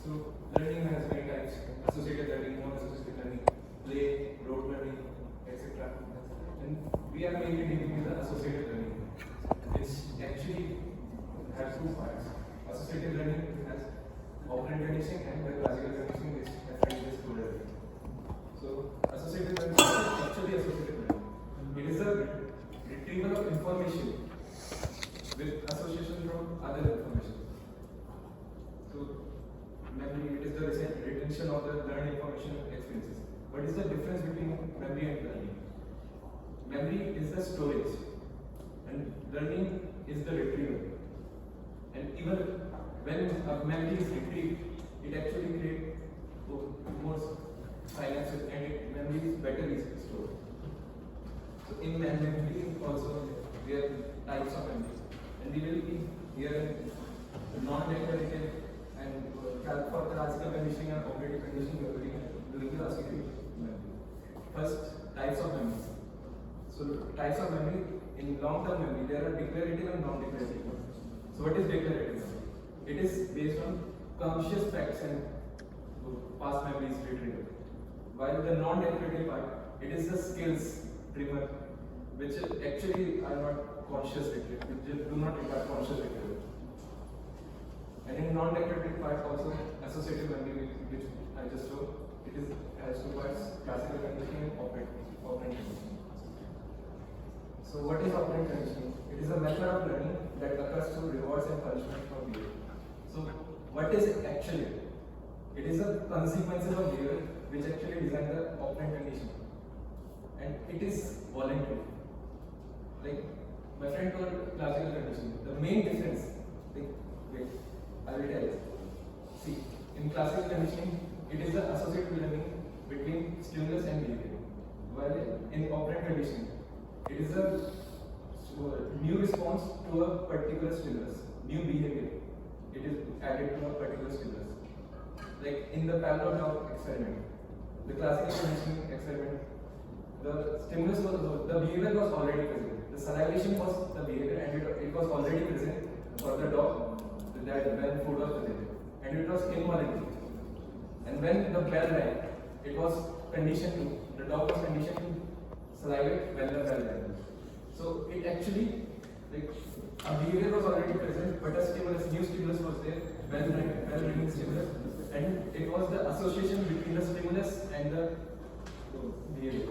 So learning has many types: associated learning, non-associated learning, play, rote learning, etc. And we are mainly dealing with the associated learning, which actually has two parts. Associated learning has operant conditioning and the classical conditioning, which my friend just told earlier. So associated learning is actually associated learning. It is a retrieval of information with association from other information. So memory, it is the retention of the learned information and experiences. What is the difference between memory and learning? Memory is the storage, and learning is the retrieval. And even when a memory is retrieved, it actually creates more synapses, and memory is better stored. So in memory also there are types of memory, and we will be here in non-declarative and for classical conditioning and operative conditioning we will be doing the associative memory. First, types of memory. So types of memory, in long-term memory there are declarative and non-declarative. So what is declarative memory? It is based on conscious facts and past memories retrieval. While the non-declarative part, it is the skills driven, which actually are not conscious retrieval, which do not require conscious retrieval. And in non-declarative part also, associative memory, which I just showed, it is has two parts: classical conditioning and operant conditioning. So what is operant conditioning? It is a method of learning that occurs through rewards and punishment for behavior. So what is it actually? It is a consequences of behavior which actually design the operant condition, and it is voluntary. Like my friend told classical conditioning. The main difference, wait, I will tell you. See, in classical conditioning, it is the associative learning between stimulus and behavior. While in operant conditioning, it is a new response to a particular stimulus, new behavior. It is added to a particular stimulus. Like in the parallel dog experiment, the classical conditioning experiment, the stimulus was the behavior was already present. The salivation was the behavior, and it was already present for the dog that when food was present, and it was involuntary. And when the bell rang, it was conditioned to, the dog was conditioned to salivate when the bell rang. So it actually, like, a behavior was already present, but a stimulus, new stimulus was there, bell ringing stimulus, and it was the association between the stimulus and the behavior.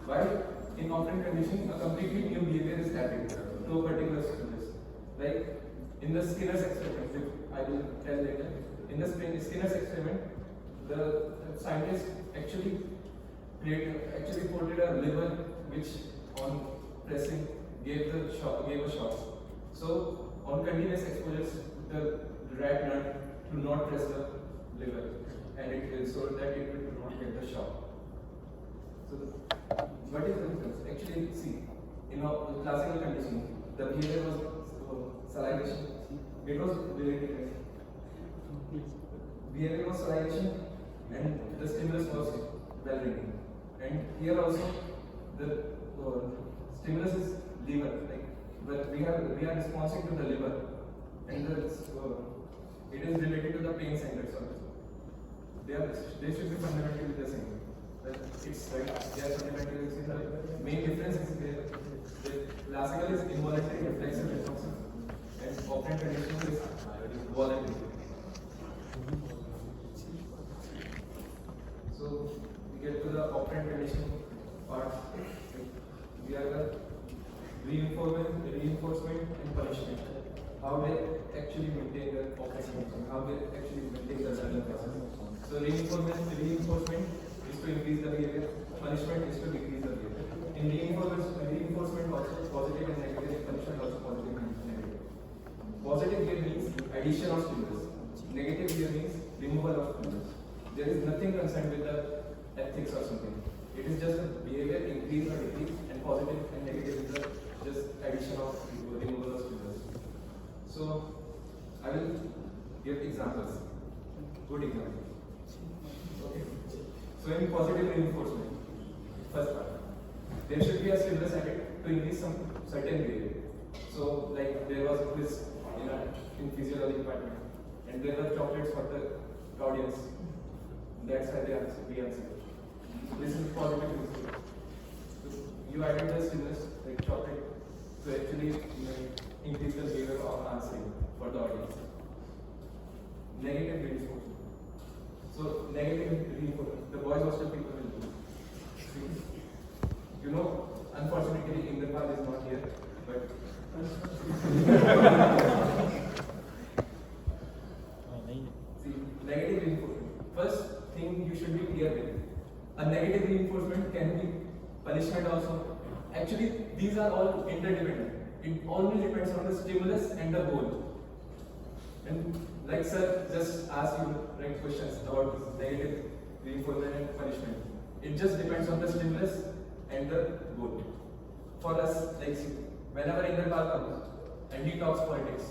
While in operant conditioning, a completely new behavior is added to a particular stimulus. Like in the Skinner's experiment, which I will tell later, in the Skinner's experiment, the scientists actually portrayed a liver which on pressing gave a shock. So on continuous exposures, the rat learned to not press the liver, and so that it would not get the shock. So what is the difference? Actually, see, in classical conditioning, the behavior was salivation. It was related. Behavior was salivation, and the stimulus was bell ringing. And here also, the stimulus is liver. But we are responding to the liver, and it is related to the pain centers also. They should be fundamentally the same. But it's right. They are fundamentally the same. The main difference is the classical is involuntary reflexive responses, and operant conditioning is voluntary. So we get to the operant conditioning part. We are the reinforcement and punishment. How they actually maintain the operant conditioning, how they actually maintain the learning process. So reinforcement is to increase the behavior, punishment is to decrease the behavior. In reinforcement also positive and negative, punishment also positive and negative. Positive here means addition of stimulus. Negative here means removal of stimulus. There is nothing concerned with the ethics or something. It is just a behavior increase or decrease, and positive and negative is just addition of removal of stimulus. So I will give examples. Good examples. Okay. So in positive reinforcement, first part, there should be a stimulus added to increase some certain behavior. So like there was a quiz in physiology department, and there were chocolates for the audience. That's why we answer. So this is positive reinforcement. So you added the stimulus like chocolate to actually increase the behavior of answering for the audience. Negative reinforcement. So negative reinforcement, the boys hostel people will do. You know, unfortunately Inderpal is not here, but see, negative reinforcement. First thing you should be clear with. A negative reinforcement can be punishment also. Actually, these are all interdependent. It only depends on the stimulus and the goal. And like sir just asked you right questions about this negative reinforcement and punishment. It just depends on the stimulus and the goal. For us, like whenever Inderpal comes and he talks politics,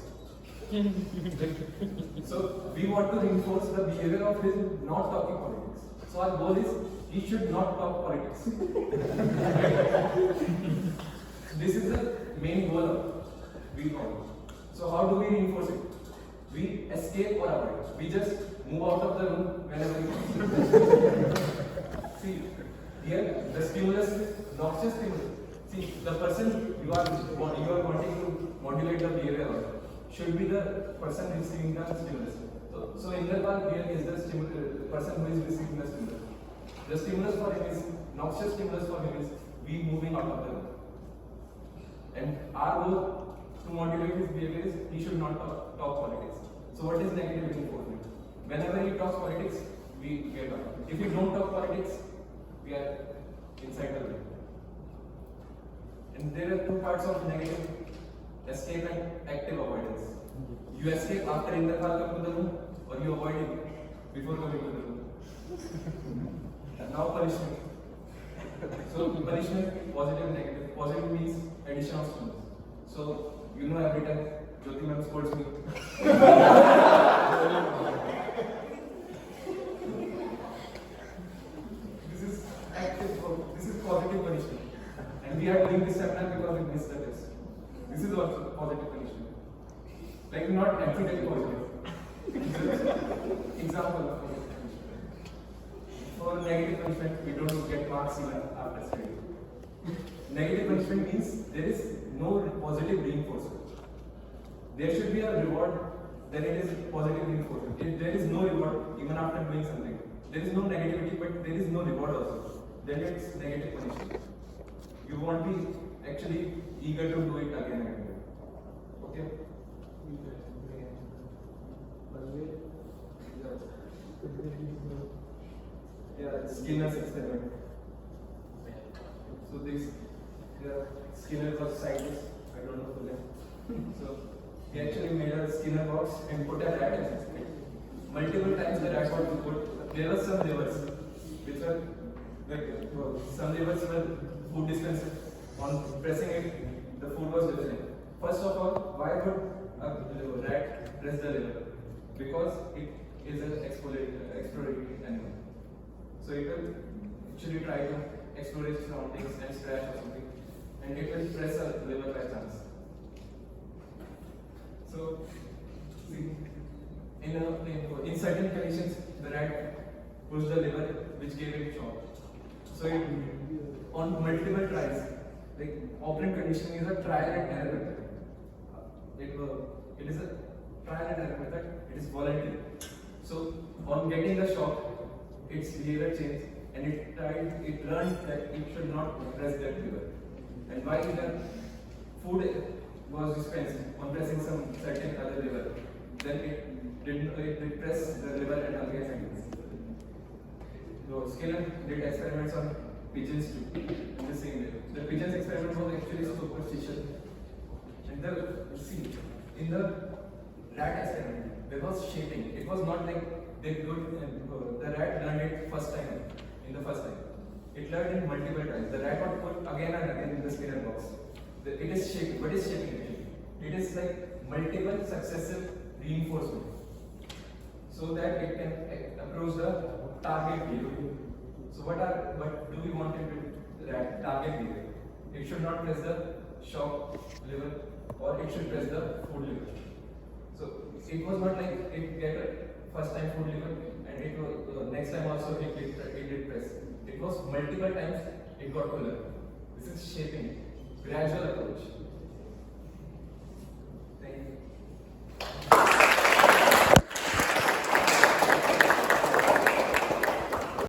so we want to reinforce the behavior of his not talking politics. So our goal is he should not talk politics. This is the main goal of we follow. So how do we reinforce it? We escape or avoid. We just move out of the room whenever we want. See, here the stimulus is noxious stimulus. See, the person you are wanting to modulate the behavior of should be the person receiving the stimulus. So Inderpal here is the person who is receiving the stimulus. The stimulus for him is noxious stimulus for him is we moving out of the room. And our goal to modulate his behavior is he should not talk politics. So what is negative reinforcement? Whenever he talks politics, we get out. If we don't talk politics, we are inside the room. And there are two parts of negative: escape and active avoidance. You escape after Inderpal comes to the room, or you avoid him before coming to the room. Now punishment. So punishment, positive and negative. Positive means addition of stimulus. So you know every time Jyoti ma'am scolds me. This is active. This is positive punishment. And we are doing this seminar because we missed the test. This is also positive punishment. Like not emphatically positive. Example of positive punishment. For negative punishment, we don't get marks even after studying. Negative punishment means there is no positive reinforcement. There should be a reward, then it is positive reinforcement. If there is no reward, even after doing something, there is no negativity, but there is no reward also, then it's negative punishment. You won't be actually eager to do it again and again. Okay? Yeah, Skinner's experiment. So this, Skinner was scientist, I don't know the name. So he actually made a Skinner box and put a rat inside it. Multiple times the rat got to put, there were some levers, which were, like, some levers were food dispenser. On pressing it, the food was delivering. First of all, why would a rat press the lever? Because it is an exploratory animal. So it will actually try to explore its surroundings and scratch or something, and it will press a lever by chance. So, see, in certain conditions, the rat pushed the lever, which gave it shock. So, on multiple tries, like operant conditioning is a trial and error method. It is a trial and error method. It is voluntary. So, on getting the shock, its behavior changed, and it learned that it should not press that lever. And while the food was dispensed on pressing some certain other lever, then it pressed the lever and again. So Skinner did experiments on pigeons too, in the same way. The pigeons experiment was actually superstition. And in the rat experiment, there was shaping. It was not like they could, the rat learned it in the first time. It learned it multiple times. The rat got put again and again in the Skinner box. It is shaping. What is shaping actually? It is like multiple successive reinforcement, so that it can approach the target behavior. So what do we want it to target behavior? It should not press the shock lever, or it should press the food lever. So it was not like it get a first time food lever, and it was next time also he did press. It was multiple times it got to learn. This is shaping, gradual approach. Thank you.